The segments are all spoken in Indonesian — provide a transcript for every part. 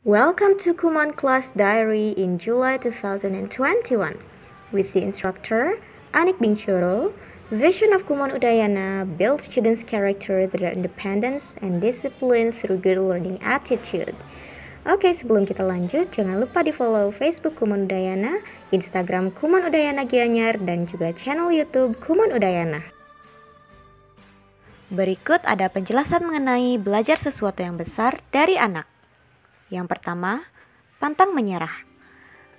Welcome to Kumon Class Diary in July 2021 with the instructor Anik Bingchoro. Vision of Kumon Udayana builds students' character through independence and discipline through good learning attitude. Oke, sebelum kita lanjut, jangan lupa di follow Facebook Kumon Udayana, Instagram Kumon Udayana Gianyar, dan juga channel YouTube Kumon Udayana. Berikut ada penjelasan mengenai belajar sesuatu yang besar dari anak. Yang pertama, pantang menyerah.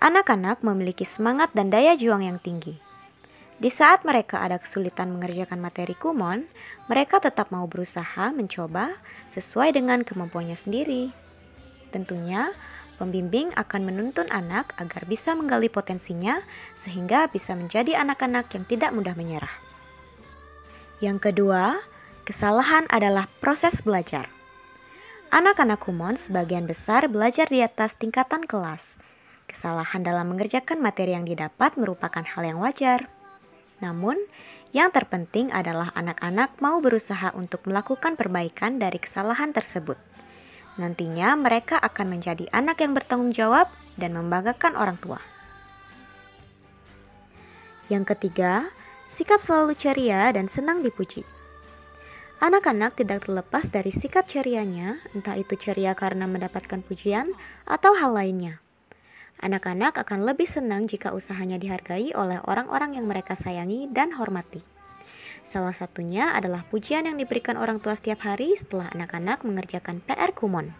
Anak-anak memiliki semangat dan daya juang yang tinggi. Di saat mereka ada kesulitan mengerjakan materi Kumon, mereka tetap mau berusaha mencoba sesuai dengan kemampuannya sendiri. Tentunya, pembimbing akan menuntun anak agar bisa menggali potensinya sehingga bisa menjadi anak-anak yang tidak mudah menyerah. Yang kedua, kesalahan adalah proses belajar. Anak-anak Kumon sebagian besar belajar di atas tingkatan kelas. Kesalahan dalam mengerjakan materi yang didapat merupakan hal yang wajar. Namun, yang terpenting adalah anak-anak mau berusaha untuk melakukan perbaikan dari kesalahan tersebut. Nantinya mereka akan menjadi anak yang bertanggung jawab dan membanggakan orang tua. Yang ketiga, sikap selalu ceria dan senang dipuji. Anak-anak tidak terlepas dari sikap cerianya, entah itu ceria karena mendapatkan pujian atau hal lainnya. Anak-anak akan lebih senang jika usahanya dihargai oleh orang-orang yang mereka sayangi dan hormati. Salah satunya adalah pujian yang diberikan orang tua setiap hari setelah anak-anak mengerjakan PR Kumon.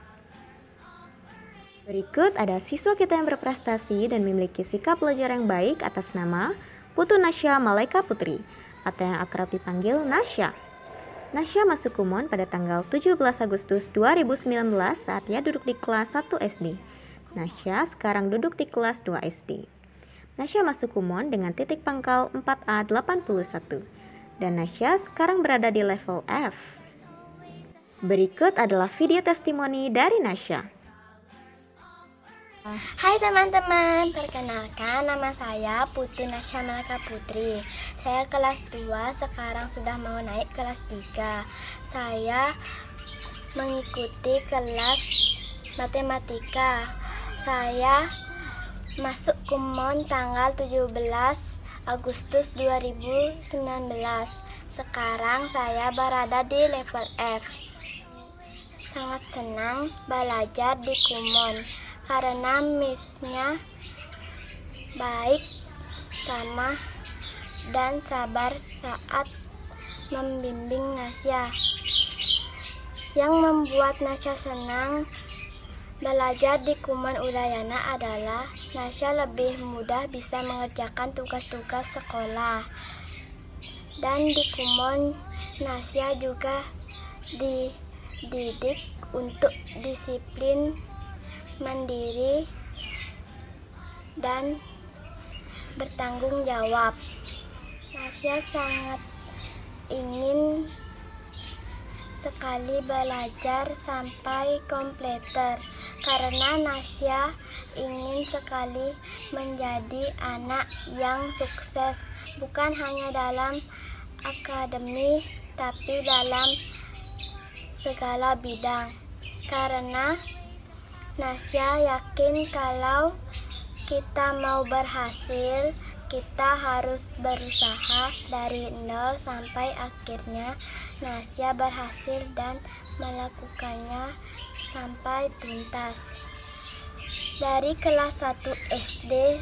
Berikut ada siswa kita yang berprestasi dan memiliki sikap belajar yang baik atas nama Putu Nasya Malaika Putri atau yang akrab dipanggil Nasya. Nasya masuk Kumon pada tanggal 17 Agustus 2019 saat ia duduk di kelas 1 SD. Nasya sekarang duduk di kelas 2 SD. Nasya masuk Kumon dengan titik pangkal 4A81. Dan Nasya sekarang berada di level F. Berikut adalah video testimoni dari Nasya. Hai teman-teman, perkenalkan nama saya Putu Nasya Malaika Putri. Saya kelas 2, sekarang sudah mau naik kelas 3. Saya mengikuti kelas matematika. Saya masuk Kumon tanggal 17 Agustus 2019. Sekarang saya berada di level F. Sangat senang belajar di Kumon karena misnya baik, ramah, dan sabar saat membimbing Nasya. Yang membuat Nasya senang belajar di Kumon Udayana adalah Nasya lebih mudah bisa mengerjakan tugas-tugas sekolah. Dan di Kumon, Nasya juga dididik untuk disiplin, mandiri, dan bertanggung jawab. Nasya sangat ingin sekali belajar sampai kompleter karena Nasya ingin sekali menjadi anak yang sukses, bukan hanya dalam akademi tapi dalam segala bidang. Karena Nasya yakin kalau kita mau berhasil, kita harus berusaha dari nol sampai akhirnya Nasya berhasil dan melakukannya sampai tuntas. Dari kelas 1 SD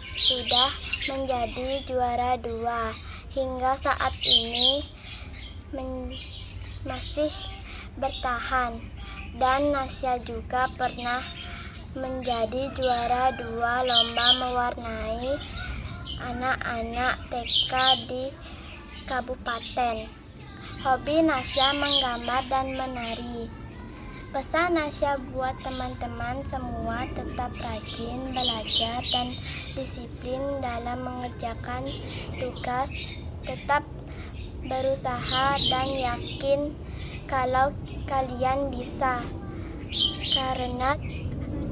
sudah menjadi juara 2 hingga saat ini masih bertahan. Dan Nasya juga pernah menjadi juara 2 lomba mewarnai anak-anak TK di kabupaten. Hobi Nasya menggambar dan menari. Pesan Nasya buat teman-teman semua tetap rajin belajar dan disiplin dalam mengerjakan tugas, tetap berusaha dan yakin kalau kalian bisa, karena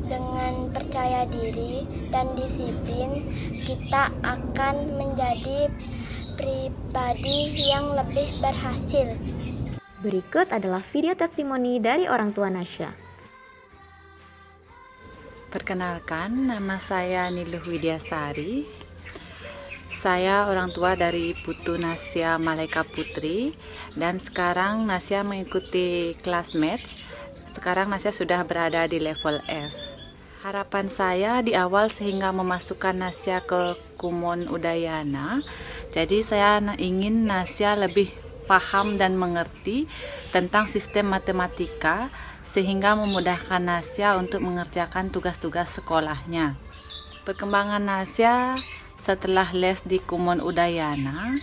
dengan percaya diri dan disiplin kita akan menjadi pribadi yang lebih berhasil. Berikut adalah video testimoni dari orang tua Nasya. Perkenalkan, nama saya Niluh Widyasari. Saya orang tua dari Putu Nasya Malaika Putri dan sekarang Nasya mengikuti kelas Maths. Sekarang Nasya sudah berada di level F. Harapan saya di awal sehingga memasukkan Nasya ke Kumon Udayana. Jadi saya ingin Nasya lebih paham dan mengerti tentang sistem matematika sehingga memudahkan Nasya untuk mengerjakan tugas-tugas sekolahnya. Perkembangan Nasya setelah les di Kumon Udayana,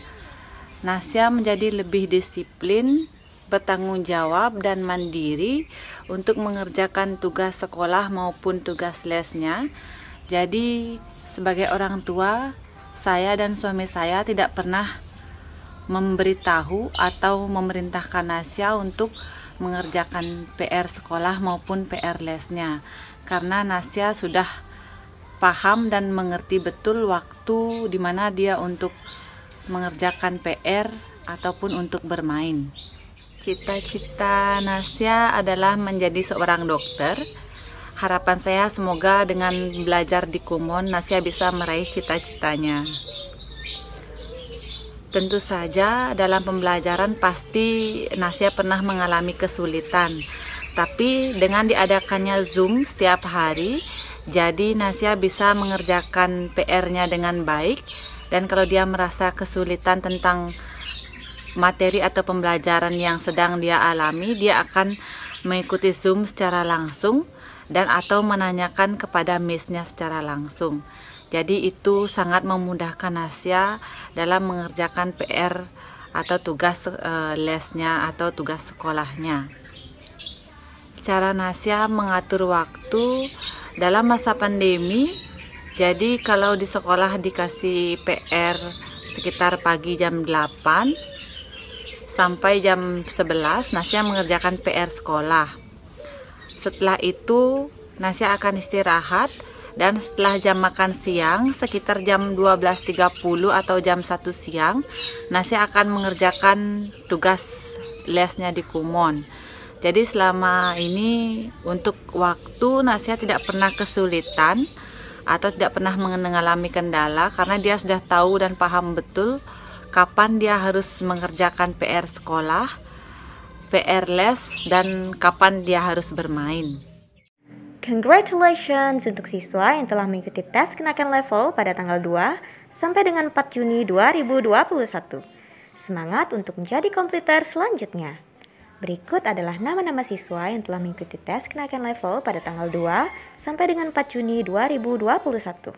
Nasya menjadi lebih disiplin, bertanggung jawab dan mandiri untuk mengerjakan tugas sekolah maupun tugas lesnya. Jadi sebagai orang tua, saya dan suami saya tidak pernah memberitahu atau memerintahkan Nasya untuk mengerjakan PR sekolah maupun PR lesnya, karena Nasya sudah paham dan mengerti betul waktu di mana dia untuk mengerjakan PR ataupun untuk bermain. Cita-cita Nasya adalah menjadi seorang dokter. Harapan saya semoga dengan belajar di Kumon Nasya bisa meraih cita-citanya. Tentu saja dalam pembelajaran pasti Nasya pernah mengalami kesulitan, tapi dengan diadakannya Zoom setiap hari, jadi Nasya bisa mengerjakan PR-nya dengan baik. Dan kalau dia merasa kesulitan tentang materi atau pembelajaran yang sedang dia alami, dia akan mengikuti Zoom secara langsung dan atau menanyakan kepada miss-nya secara langsung. Jadi itu sangat memudahkan Nasya dalam mengerjakan PR atau tugas lesnya atau tugas sekolahnya. Cara Nasya mengatur waktu dalam masa pandemi, jadi kalau di sekolah dikasih PR sekitar pagi jam 8 sampai jam 11, Nasya mengerjakan PR sekolah. Setelah itu Nasya akan istirahat. Dan setelah jam makan siang, sekitar jam 12.30 atau jam 1 siang, Nasya akan mengerjakan tugas lesnya di Kumon. Jadi selama ini untuk waktu Nasya tidak pernah kesulitan atau tidak pernah mengalami kendala, karena dia sudah tahu dan paham betul kapan dia harus mengerjakan PR sekolah, PR les, dan kapan dia harus bermain. Congratulations untuk siswa yang telah mengikuti tes kenaikan level pada tanggal 2 sampai dengan 4 Juni 2021. Semangat untuk menjadi komputer selanjutnya. Berikut adalah nama-nama siswa yang telah mengikuti tes kenaikan level pada tanggal 2 sampai dengan 4 Juni 2021.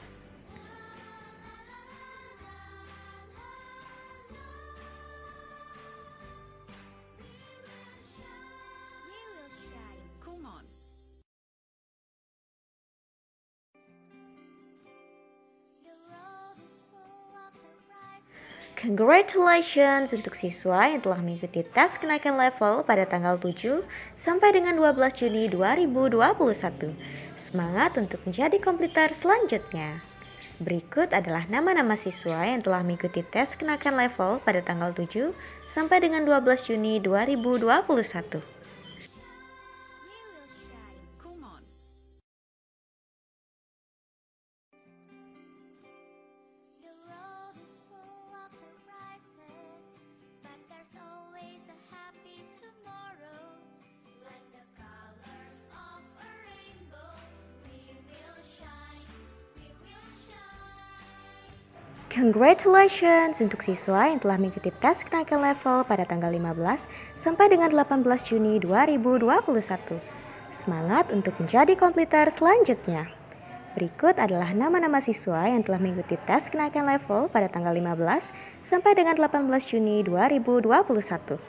Congratulations untuk siswa yang telah mengikuti tes kenaikan level pada tanggal 7 sampai dengan 12 Juni 2021. Semangat untuk menjadi komputer selanjutnya. Berikut adalah nama-nama siswa yang telah mengikuti tes kenaikan level pada tanggal 7 sampai dengan 12 Juni 2021. Congratulations untuk siswa yang telah mengikuti tes kenaikan level pada tanggal 15 sampai dengan 18 Juni 2021. Semangat untuk menjadi komputer selanjutnya. Berikut adalah nama-nama siswa yang telah mengikuti tes kenaikan level pada tanggal 15 sampai dengan 18 Juni 2021.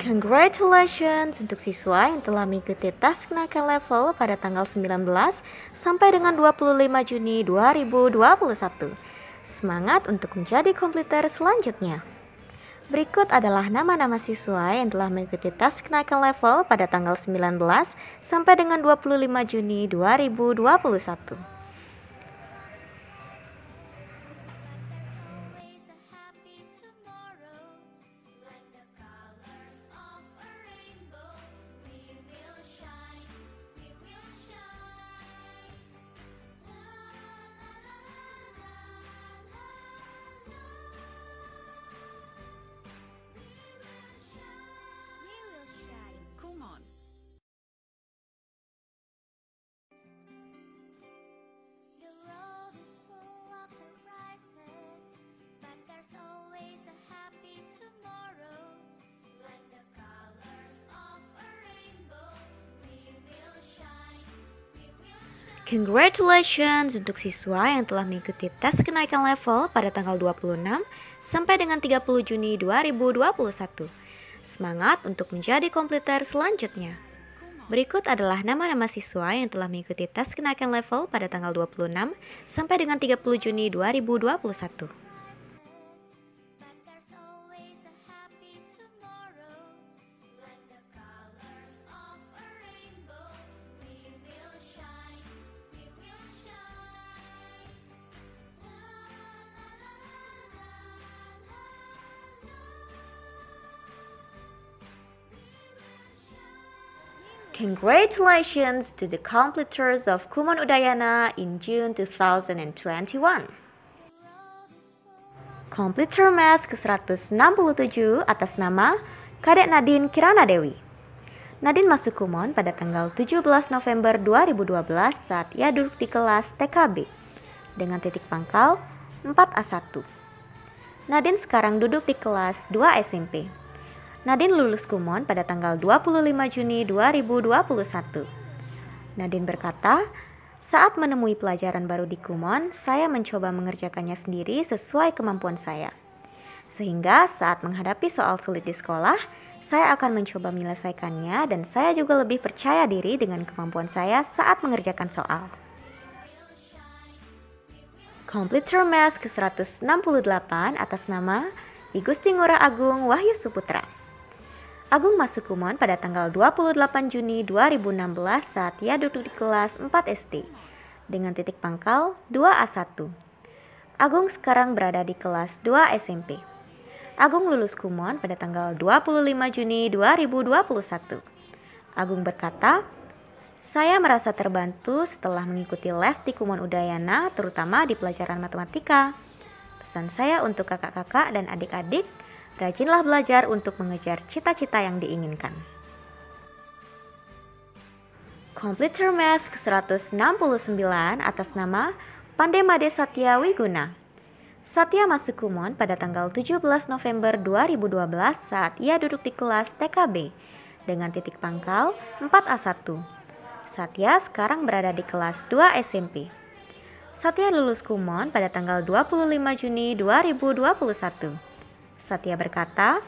Congratulations untuk siswa yang telah mengikuti tes kenaikan level pada tanggal 19 sampai dengan 25 Juni 2021. Semangat untuk menjadi kompleter selanjutnya. Berikut adalah nama-nama siswa yang telah mengikuti tes kenaikan level pada tanggal 19 sampai dengan 25 Juni 2021. Congratulations untuk siswa yang telah mengikuti tes kenaikan level pada tanggal 26 sampai dengan 30 Juni 2021. Semangat untuk menjadi kompleter selanjutnya. Berikut adalah nama-nama siswa yang telah mengikuti tes kenaikan level pada tanggal 26 sampai dengan 30 Juni 2021. Congratulations to the completers of Kumon Udayana in June 2021. Completer Math ke-167 atas nama Kadek Nadine Kirana Dewi. Nadine masuk Kumon pada tanggal 17 November 2012 saat ia duduk di kelas TKB dengan titik pangkal 4A1. Nadine sekarang duduk di kelas 2 SMP. Nadine lulus Kumon pada tanggal 25 Juni 2021. Nadine berkata, saat menemui pelajaran baru di Kumon, saya mencoba mengerjakannya sendiri sesuai kemampuan saya. Sehingga saat menghadapi soal sulit di sekolah, saya akan mencoba menyelesaikannya dan saya juga lebih percaya diri dengan kemampuan saya saat mengerjakan soal. Completer Math ke-168 atas nama I Gusti Ngurah Agung Wahyu Suputra. Agung masuk Kumon pada tanggal 28 Juni 2016 saat ia duduk di kelas 4 SD dengan titik pangkal 2A1. Agung sekarang berada di kelas 2 SMP. Agung lulus Kumon pada tanggal 25 Juni 2021. Agung berkata, saya merasa terbantu setelah mengikuti les di Kumon Udayana terutama di pelajaran matematika. Pesan saya untuk kakak-kakak dan adik-adik, rajinlah belajar untuk mengejar cita-cita yang diinginkan. Completer Math ke-169 atas nama Pandemade Satya Wiguna. Satya masuk Kumon pada tanggal 17 November 2012 saat ia duduk di kelas TKB dengan titik pangkal 4A1. Satya sekarang berada di kelas 2 SMP. Satya lulus Kumon pada tanggal 25 Juni 2021. Satya berkata,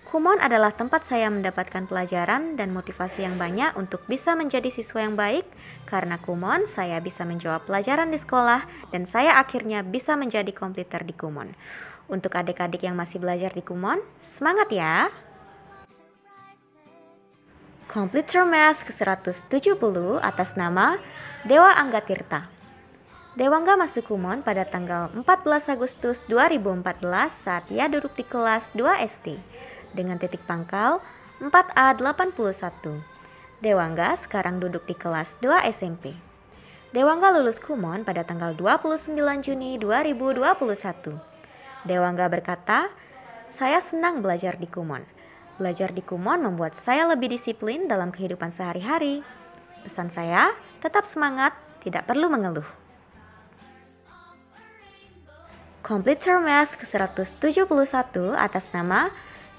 Kumon adalah tempat saya mendapatkan pelajaran dan motivasi yang banyak untuk bisa menjadi siswa yang baik. Karena Kumon, saya bisa menjawab pelajaran di sekolah dan saya akhirnya bisa menjadi kompleter di Kumon. Untuk adik-adik yang masih belajar di Kumon, semangat ya! Completer Math ke-170 atas nama Dewa Anggatirta. Dewangga masuk Kumon pada tanggal 14 Agustus 2014 saat ia duduk di kelas 2 SD dengan titik pangkal 4A81. Dewangga sekarang duduk di kelas 2 SMP. Dewangga lulus Kumon pada tanggal 29 Juni 2021. Dewangga berkata, saya senang belajar di Kumon. Belajar di Kumon membuat saya lebih disiplin dalam kehidupan sehari-hari. Pesan saya, tetap semangat, tidak perlu mengeluh. Completer Math ke-171 atas nama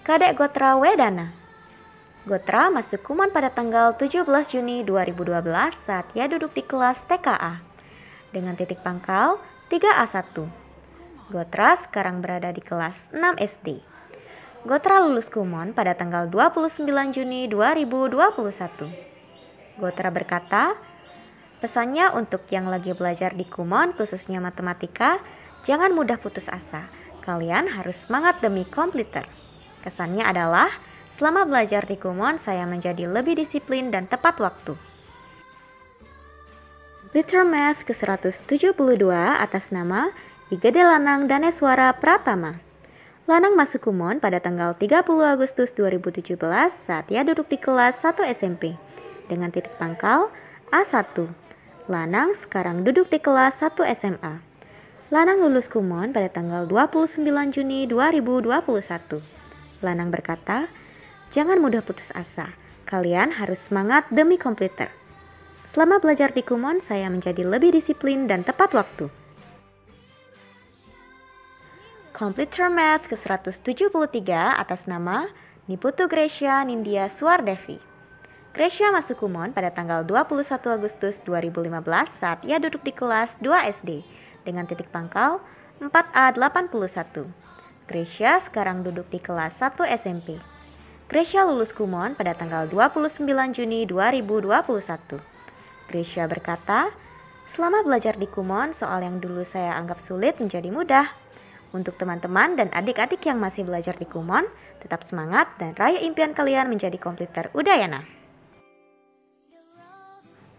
Kadek Gotra Wedana. Gotra masuk Kumon pada tanggal 17 Juni 2012 saat ia duduk di kelas TKA dengan titik pangkal 3A1. Gotra sekarang berada di kelas 6 SD. Gotra lulus Kumon pada tanggal 29 Juni 2021. Gotra berkata, pesannya untuk yang lagi belajar di Kumon, khususnya matematika, jangan mudah putus asa. Kalian harus semangat demi komputer. Kesannya adalah, selama belajar di Kumon, saya menjadi lebih disiplin dan tepat waktu. Komputer Math ke-172 atas nama Igede Lanang Daneswara Pratama. Lanang masuk Kumon pada tanggal 30 Agustus 2017 saat ia duduk di kelas 1 SMP dengan titik pangkal A1. Lanang sekarang duduk di kelas 1 SMA. Lanang lulus Kumon pada tanggal 29 Juni 2021. Lanang berkata, jangan mudah putus asa. Kalian harus semangat demi komputer. Selama belajar di Kumon, saya menjadi lebih disiplin dan tepat waktu. Komputer Math ke-173 atas nama Niputu Gracia Nindya Suardevi. Gracia masuk Kumon pada tanggal 21 Agustus 2015 saat ia duduk di kelas 2 SD dengan titik pangkal 4A81. Gracia sekarang duduk di kelas 1 SMP. Gracia lulus Kumon pada tanggal 29 Juni 2021. Gracia berkata, selama belajar di Kumon, soal yang dulu saya anggap sulit menjadi mudah. Untuk teman-teman dan adik-adik yang masih belajar di Kumon, tetap semangat dan raih impian kalian menjadi komputer Udayana.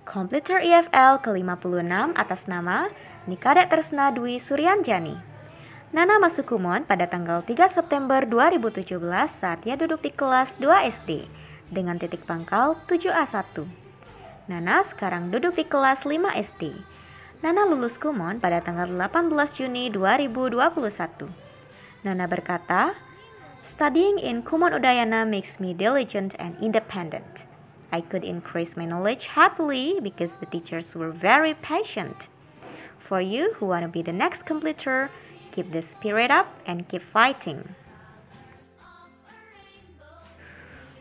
Komputer IFL ke-56 atas nama Nikadek Tresna Dwi Suryanjani. Nana masuk Kumon pada tanggal 3 September 2017 saat ia duduk di kelas 2 SD dengan titik pangkal 7A1. Nana sekarang duduk di kelas 5 SD. Nana lulus Kumon pada tanggal 18 Juni 2021. Nana berkata, studying in Kumon Udayana makes me diligent and independent. I could increase my knowledge happily because the teachers were very patient. For you who want to be the next completer, keep the spirit up and keep fighting.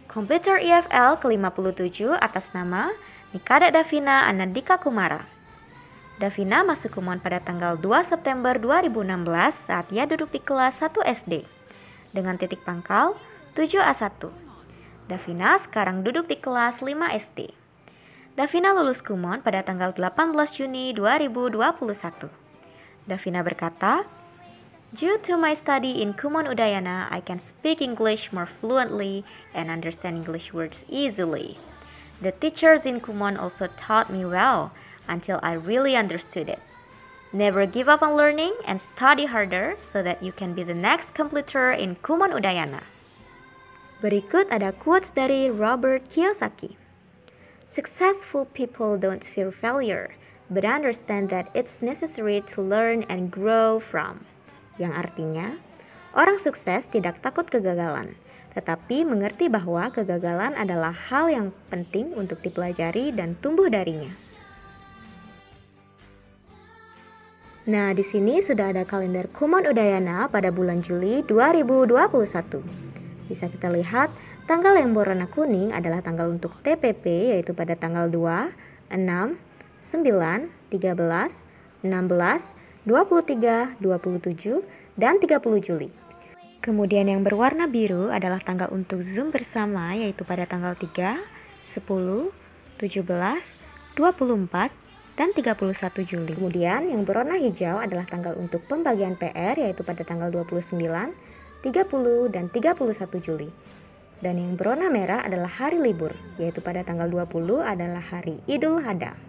Komputer IFL ke-57 atas nama Nikadek Davina Anandika Kumara. Davina masuk Kumon pada tanggal 2 September 2016 saat ia duduk di kelas 1 SD dengan titik pangkal 7A1. Davina sekarang duduk di kelas 5 SD. Davina lulus Kumon pada tanggal 18 Juni 2021. Davina berkata, due to my study in Kumon Udayana, I can speak English more fluently and understand English words easily. The teachers in Kumon also taught me well until I really understood it. Never give up on learning and study harder so that you can be the next completer in Kumon Udayana. Berikut ada quotes dari Robert Kiyosaki. Successful people don't fear failure, but understand that it's necessary to learn and grow from. Yang artinya, orang sukses tidak takut kegagalan, tetapi mengerti bahwa kegagalan adalah hal yang penting untuk dipelajari dan tumbuh darinya. Nah, di sini sudah ada kalender Kumon Udayana pada bulan Juli 2021. Bisa kita lihat, tanggal yang berwarna kuning adalah tanggal untuk TPP, yaitu pada tanggal 2, 6, 9, 13, 16, 23, 27, dan 30 Juli. Kemudian yang berwarna biru adalah tanggal untuk Zoom bersama, yaitu pada tanggal 3, 10, 17, 24, dan 31 Juli. Kemudian yang berwarna hijau adalah tanggal untuk pembagian PR, yaitu pada tanggal 29, 30, dan 31 Juli. Dan yang berwarna merah adalah hari libur, yaitu pada tanggal 20 adalah hari Idul Adha.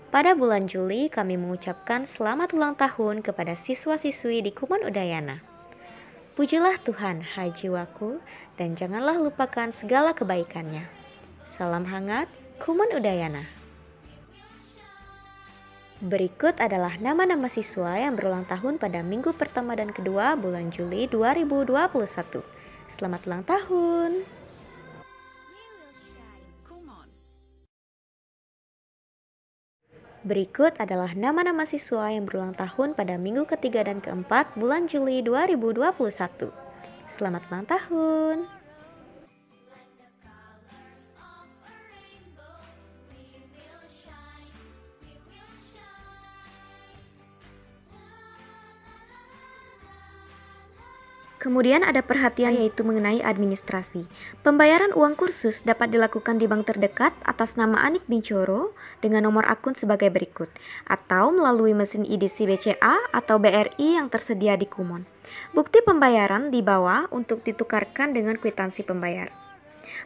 Pada bulan Juli, kami mengucapkan selamat ulang tahun kepada siswa-siswi di Kumon Udayana. Pujilah Tuhan, hai jiwaku, dan janganlah lupakan segala kebaikannya. Salam hangat, Kumon Udayana. Berikut adalah nama-nama siswa yang berulang tahun pada minggu pertama dan kedua bulan Juli 2021. Selamat ulang tahun! Berikut adalah nama-nama siswa yang berulang tahun pada minggu ketiga dan keempat bulan Juli 2021. Selamat ulang tahun! Kemudian ada perhatian yaitu mengenai administrasi. Pembayaran uang kursus dapat dilakukan di bank terdekat atas nama Anik Bincoro dengan nomor akun sebagai berikut, atau melalui mesin EDC BCA atau BRI yang tersedia di Kumon. Bukti pembayaran dibawa untuk ditukarkan dengan kwitansi pembayar.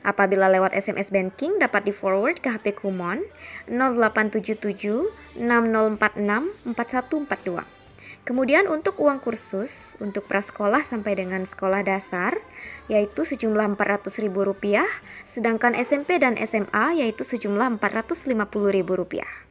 Apabila lewat SMS banking dapat di-forward ke HP Kumon 0877 6046 4142. Kemudian untuk uang kursus untuk prasekolah sampai dengan sekolah dasar yaitu sejumlah Rp400.000, sedangkan SMP dan SMA yaitu sejumlah Rp450.000.